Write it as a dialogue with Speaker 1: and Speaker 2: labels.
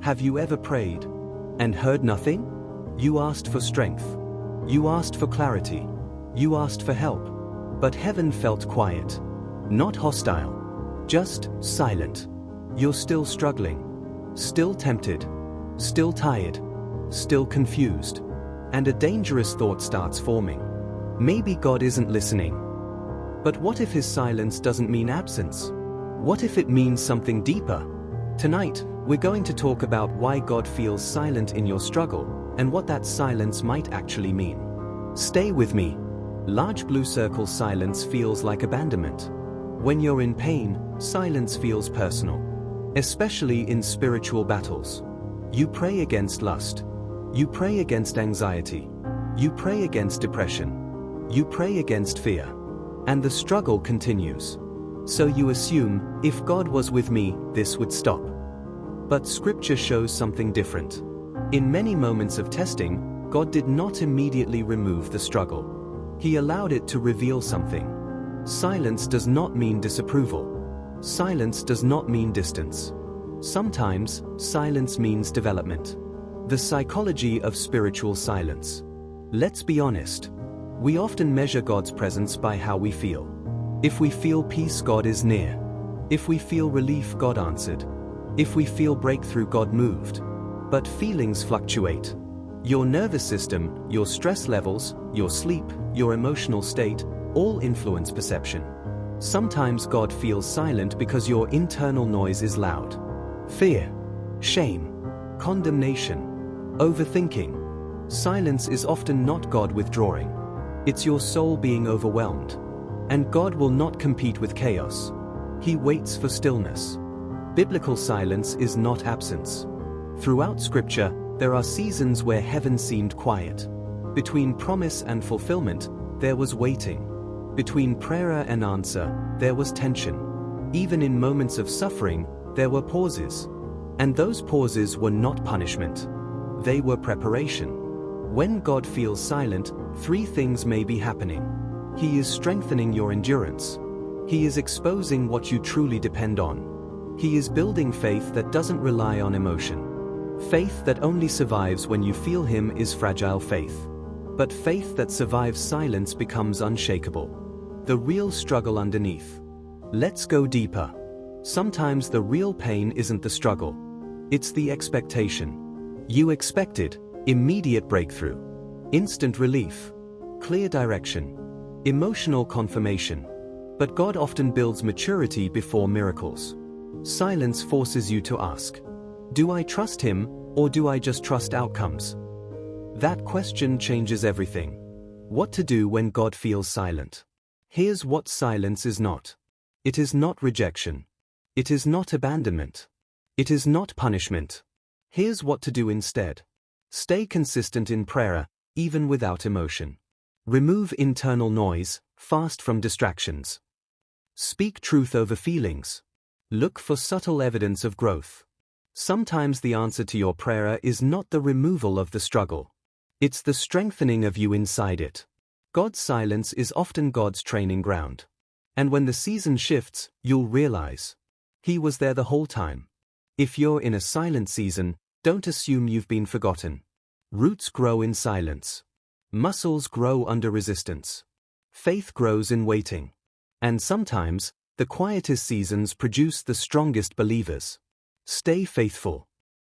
Speaker 1: Have you ever prayed and heard nothing? You asked for strength. You asked for clarity. You asked for help. But heaven felt quiet. Not hostile. Just silent. You're still struggling. Still tempted. Still tired. Still confused. And a dangerous thought starts forming. Maybe God isn't listening. But what if his silence doesn't mean absence? What if it means something deeper? Tonight, we're going to talk about why God feels silent in your struggle, and what that silence might actually mean. Stay with me. Large blue circle silence feels like abandonment. When you're in pain, silence feels personal. Especially in spiritual battles. You pray against lust. You pray against anxiety. You pray against depression. You pray against fear. And the struggle continues. So you assume, if God was with me, this would stop. But Scripture shows something different. In many moments of testing, God did not immediately remove the struggle. He allowed it to reveal something. Silence does not mean disapproval. Silence does not mean distance. Sometimes, silence means development. The psychology of spiritual silence. Let's be honest. We often measure God's presence by how we feel. If we feel peace, God is near. If we feel relief, God answered. If we feel breakthrough, God moved. But feelings fluctuate. Your nervous system, your stress levels, your sleep, your emotional state, all influence perception. Sometimes God feels silent because your internal noise is loud. Fear, shame, condemnation, overthinking. Silence is often not God withdrawing. It's your soul being overwhelmed. And God will not compete with chaos. He waits for stillness. Biblical silence is not absence. Throughout Scripture, there are seasons where heaven seemed quiet. Between promise and fulfillment, there was waiting. Between prayer and answer, there was tension. Even in moments of suffering, there were pauses. And those pauses were not punishment. They were preparation. When God feels silent, three things may be happening. He is strengthening your endurance. He is exposing what you truly depend on. He is building faith that doesn't rely on emotion. Faith that only survives when you feel Him is fragile faith. But faith that survives silence becomes unshakable. The real struggle underneath. Let's go deeper. Sometimes the real pain isn't the struggle. It's the expectation. You expected immediate breakthrough, instant relief, clear direction, emotional confirmation. But God often builds maturity before miracles. Silence forces you to ask, do I trust Him, or do I just trust outcomes? That question changes everything. What to do when God feels silent? Here's what silence is not. It is not rejection. It is not abandonment. It is not punishment. Here's what to do instead. Stay consistent in prayer, even without emotion. Remove internal noise, fast from distractions. Speak truth over feelings. Look for subtle evidence of growth. Sometimes the answer to your prayer is not the removal of the struggle. It's the strengthening of you inside it. God's silence is often God's training ground. And when the season shifts, you'll realize He was there the whole time. If you're in a silent season, don't assume you've been forgotten. Roots grow in silence. Muscles grow under resistance. Faith grows in waiting. And sometimes, the quietest seasons produce the strongest believers. Stay faithful.